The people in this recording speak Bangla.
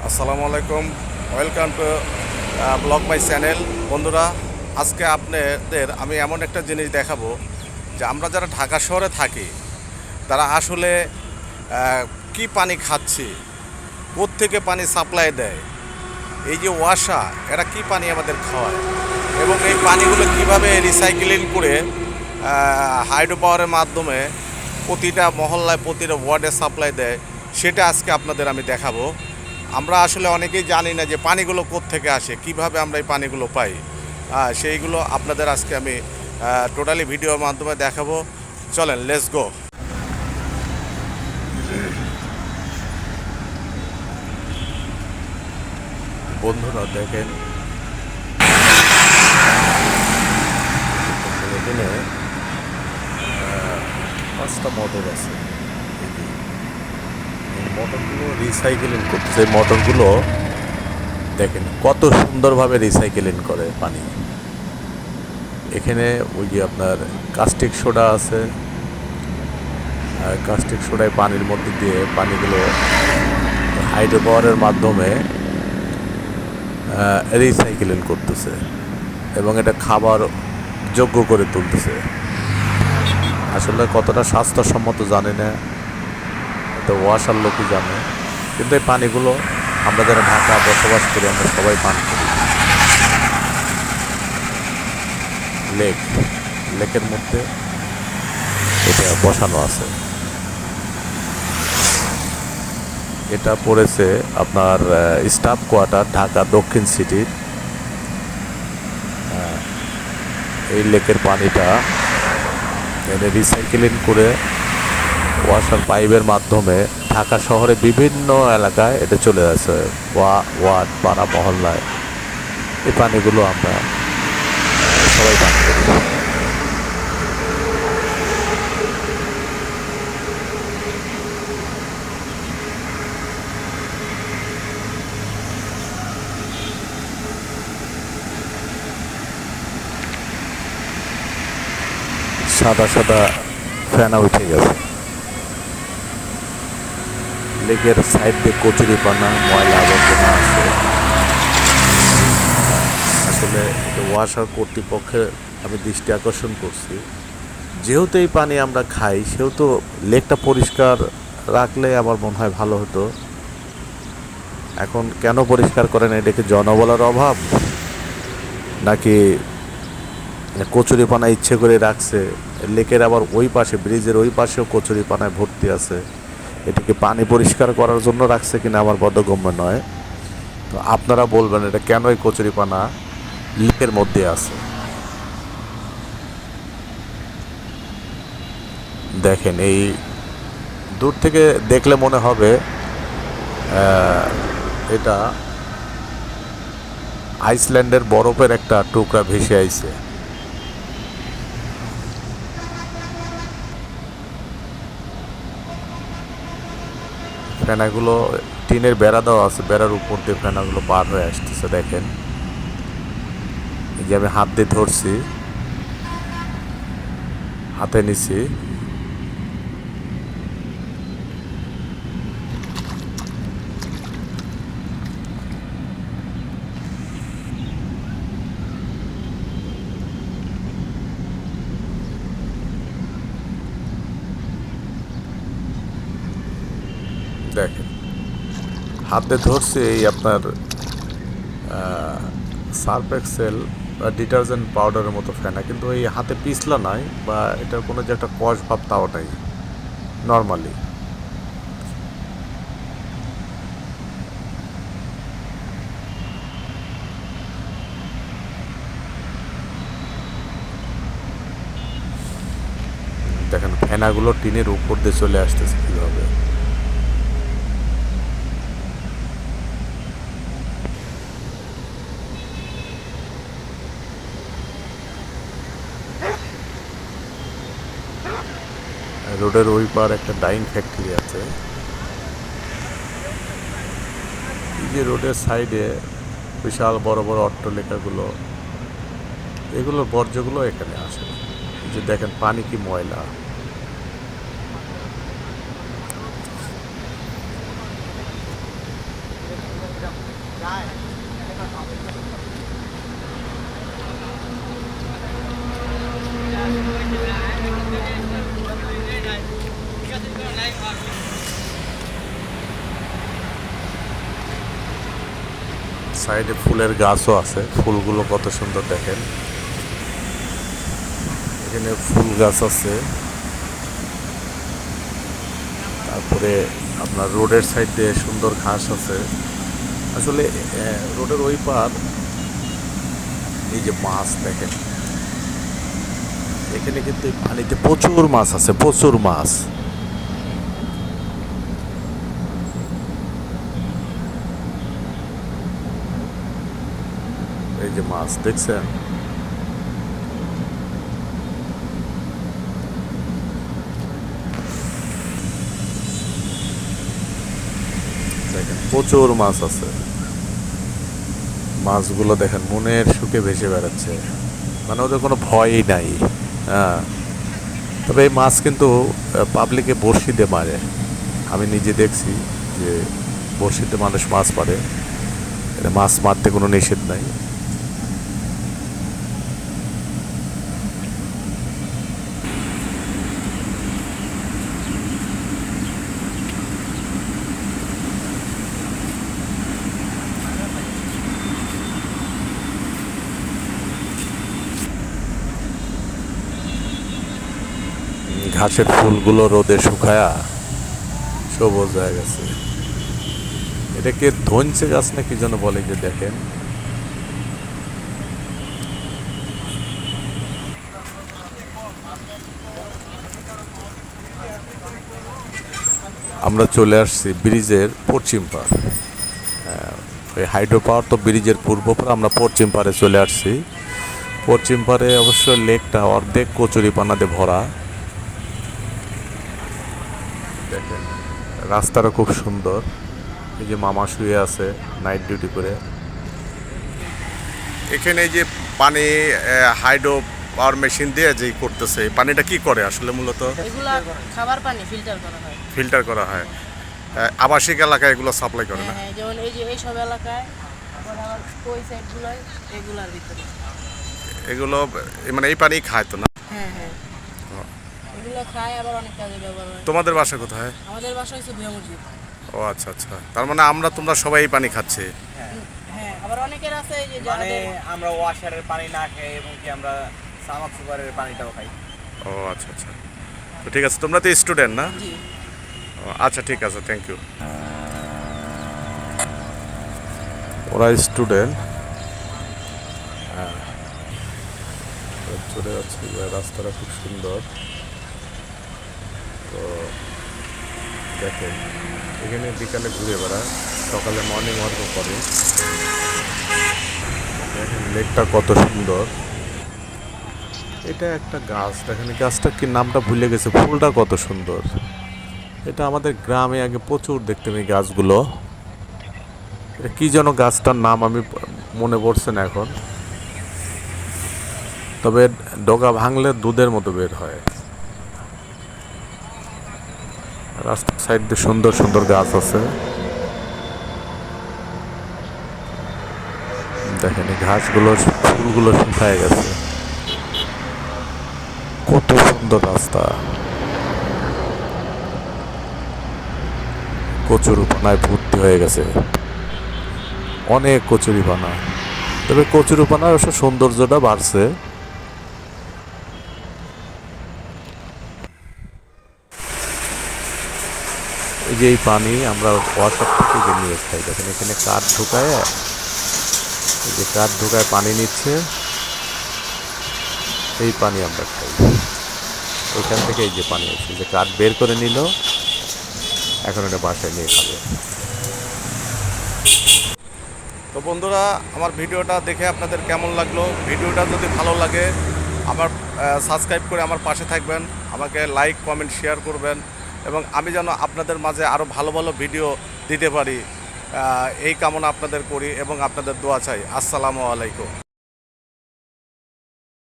আসসালামু আলাইকুম। Welcome to blog my channel. বন্ধুরা, আজকে আপনাদের আমি এমন একটা জিনিস দেখাবো যে আমরা যারা ঢাকা শহরে থাকি তারা আসলে কি পানি খাচ্ছি, কোত্থেকে পানি সাপ্লাই দেয়, এই যে ওয়াসা, এরা কি পানি আমাদের খাওয়ায় এবং এই পানিগুলো কিভাবে রিসাইকেলিং করে হাইড্রো পাওয়ারের মাধ্যমে প্রতিটা মহল্লায় প্রতিটা ওয়ার্ডে সাপ্লাই দেয়, সেটা আজকে আপনাদের আমি দেখাবো। আমরা আসলে অনেকেই জানি না যে পানিগুলো কোত্থেকে আসে, কিভাবে আমরা এই পানিগুলো পাই। সেইগুলো আপনাদের আজকে আমি টোটালি ভিডিওর মাধ্যমে দেখাবো। চলেন, লেটস গো। বন্ধুরা দেখেন, এখানে 5টা মোটর আছে। এই মোটরগুলো রিসাইকেলিং করতেছে। এই মোটরগুলো দেখেন কত সুন্দরভাবে রিসাইকেলিং করে পানি। এখানে ওই যে আপনার কাস্টিক সোডা আছে, কাস্টিক সোডায় পানির মধ্যে দিয়ে পানিগুলো হাইড্রো পাওয়ারের মাধ্যমে রিসাইকেলিং করতেছে এবং এটা খাবার যোগ্য করে তুলতেছে। আসলে কতটা স্বাস্থ্যসম্মত জানি না, এটা ওয়াসার লোকই জানে, কিন্তু এই পানিগুলো আমরা যারা ঢাকা বসবাস করি আমরা সবাই পান করি। লেকের মধ্যে এটা বসানো আছে। এটা পড়েছে আপনার স্টাফ কোয়ার্টার, ঢাকা দক্ষিণ সিটির। এই লেকের পানিটা এটা রিসাইকেলিং করে ওয়াসার পাইপের মাধ্যমে ঢাকা শহরে বিভিন্ন এলাকায় এটা চলে আসে, ওয়ার্ড পাড়া মহল্লায়। এই পানিগুলো আমরা সবাই পান করি। সাদা সাদা ফেনা উঠে গেছে। লেকের সাইড দিয়ে কচুরিপানা, ময়লা আবর্জনা আছে। আসলে ওয়াসার কর্তৃপক্ষের আমি দৃষ্টি আকর্ষণ করছি, যেহেতু এই পানি আমরা খাই সেহেতু লেকটা পরিষ্কার রাখলে আমার মনে হয় ভালো হতো। এখন কেন পরিষ্কার করেন, এটাকে জনবলের অভাব নাকি কচুরিপানা ইচ্ছে করে রাখছে? লেকের আবার ওই পাশে, ব্রিজের ওই পাশেও কচুরিপানায় ভর্তি আছে। এটাকে পানি পরিষ্কার করার জন্য রাখছে কিনা আমার বোধগম্য নয়। তো আপনারা বলবেন এটা কেন এই কচুরিপানা লেকের মধ্যে আছে। দেখেন, এই দূর থেকে দেখলে মনে হবে এটা আইসল্যান্ডের বরফের একটা টুকরা ভেসে আইছে। ফেনাগুলো টিনের বেড়া দেওয়া আছে, বেড়ার উপর দিয়ে ফেনাগুলো পার হয়ে আসতেছে। দেখেন, এই যে আমি হাত দিয়ে ধরছি, হাতে নিছি, দেখেন হাতে ধরছি। এই আপনার সার্ফ এক্সেল বা ডিটারজেন্ট পাউডারের মতো ফেনা, কিন্তু এই হাতে পিছলা নাই বা এটার কোনো যে একটা কষ ভাব তাও নাই, নর্মালি। দেখেন ফেনাগুলো টিনের উপর দিয়ে চলে আসতেছে কীভাবে। রোডের ওই পার একটা ডাইং ফ্যাক্টরি আছে। এই যে রোডের সাইডে বিশাল বড় বড় অট্টালিকাগুলো, এগুলোর বর্জ্যগুলো এখানে আসে। এই যে দেখেন পানি কি ময়লা। সাইডে ফুলের গাছও আছে, ফুলগুলো কত সুন্দর দেখেন। এখানে ফুল গাছ আছে, তারপরে আপনার রোডের সাইড দিয়ে সুন্দর ঘাস আছে। আসলে রোডের ওই পার এই যে মাছ দেখেন, এখানে কিন্তু পানিতে প্রচুর মাছ আছে, প্রচুর মাছ। এই যে মাছ দেখছেন, দেখেন প্রচুর মাছ আছে। মাছগুলো দেখেন মনের সুখে ভেসে বেড়াচ্ছে, মানে ওদের কোনো ভয়ই নাই। হ্যাঁ, তবে এই মাছ কিন্তু পাবলিকে বড়শি দিয়ে মারে। আমি নিজে দেখছি যে বড়শিতে মানুষ মাছ মারে, এটা মাছ মারতে কোনো নিষেধ নাই। ঘাসের ফুলগুলো রোদে শুকায়া সবুজ হয়ে গেছে। এটাকে ধনচে গাছ না কি যেন বলে, যে দেখেন আমরা চলে আসছি ব্রিজের পশ্চিম পার। ওই হাইড্রো পাওয়ার তো ব্রিজের পূর্ব পার, আমরা পশ্চিম পারে চলে আসছি। পশ্চিম পারে অবশ্য লেকটা অর্ধেক কচুরিপানাতে ভরা। দেখেন রাস্তাটা খুব সুন্দর। এই যে মামা শুয়ে আছে নাইট ডিউটি করে। এখানে যে পানি হাইড্রো পাওয়ার মেশিন দিয়ে যে করতেছে, পানিটা কি করে আসলে মূলত? এগুলা খাবার পানি ফিল্টার করা হয়। ফিল্টার করা হয়। আবাসিক এলাকায় এগুলো সাপ্লাই করে না? হ্যাঁ, যেমন এই যে এই সব এলাকায়, আবার আমার ওই সাইডগুলোয় এগুলার ভিতরে এগুলো মানে এই পানি খায় তো না? হ্যাঁ হ্যাঁ, এগুলো খায়, আবার অনেক কাজে ব্যবহার হয়। তোমাদের বাসা কোথায়? আমাদের বাসা হচ্ছে ভুয়া মসজিদ। ও আচ্ছা আচ্ছা, তার মানে তোমরা সবাই এই পানি খাচ্ছে? হ্যাঁ, আবার অনেকের আছে এই যে মানে যাদের আমরা ওয়াশারের পানি না খাই, এবং কি আমরা সামাক সুপারের পানিটাও খাই। ও আচ্ছা আচ্ছা, তো ঠিক আছে। তোমরা তো স্টুডেন্ট না? জি। ও আচ্ছা ঠিক আছে, থ্যাংক ইউ। ওরা স্টুডেন্ট। হ্যাঁ, চলে যাচ্ছে। রাস্তাটা খুব সুন্দর। তো দেখেন এখানে বিকালে ঘুরে বেড়ায়, সকালে মর্নিং ওয়ার্কও করে। দেখেন লেকটা কত সুন্দর। এটা একটা গাছ, দেখেন গাছটা কি নামটা ভুলে গেছে, ফুলটা কত সুন্দর। এটা আমাদের গ্রামে আগে প্রচুর দেখতাম এই গাছগুলো। এটা কি যেন গাছটার নাম আমি মনে পড়ছে না এখন, তবে ডগা ভাঙলে দুধের মতো বের হয়। রাস্তার সাইড দিয়ে সুন্দর সুন্দর গাছ আছে। দেখেন এই ঘাসগুলো ফুলগুলো শুকায় গেছে। কত সুন্দর রাস্তা। কচুরিপানায় ভর্তি হয়ে গেছে, অনেক কচুরিপানা। তবে কচুরিপানার অবশ্য সৌন্দর্যটা বাড়ছে। এই যে এই পানি আমরা ওয়াটার থেকে যে নিয়ে খাই, দেখেন এখানে কাঠ ঢুকায়, এই যে কাঠ ঢুকায় পানি নিচ্ছে, এই পানি আমরা খাই। ওইখান থেকে এই যে পানি আসছে, যে কাঠ বের করে নিল, এখন এটা বাসায় নিয়ে খাবে। তো বন্ধুরা, আমার ভিডিওটা দেখে আপনাদের কেমন লাগলো? ভিডিওটা যদি ভালো লাগে আমার সাবস্ক্রাইব করে আমার পাশে থাকবেন, আমাকে লাইক কমেন্ট শেয়ার করবেন, এবং আমি যেন আপনাদের মাঝে আরও ভালো ভালো ভিডিও দিতে পারি এই কামনা আপনাদের করি এবং আপনাদের দোয়া চাই। আসসালামু আলাইকুম।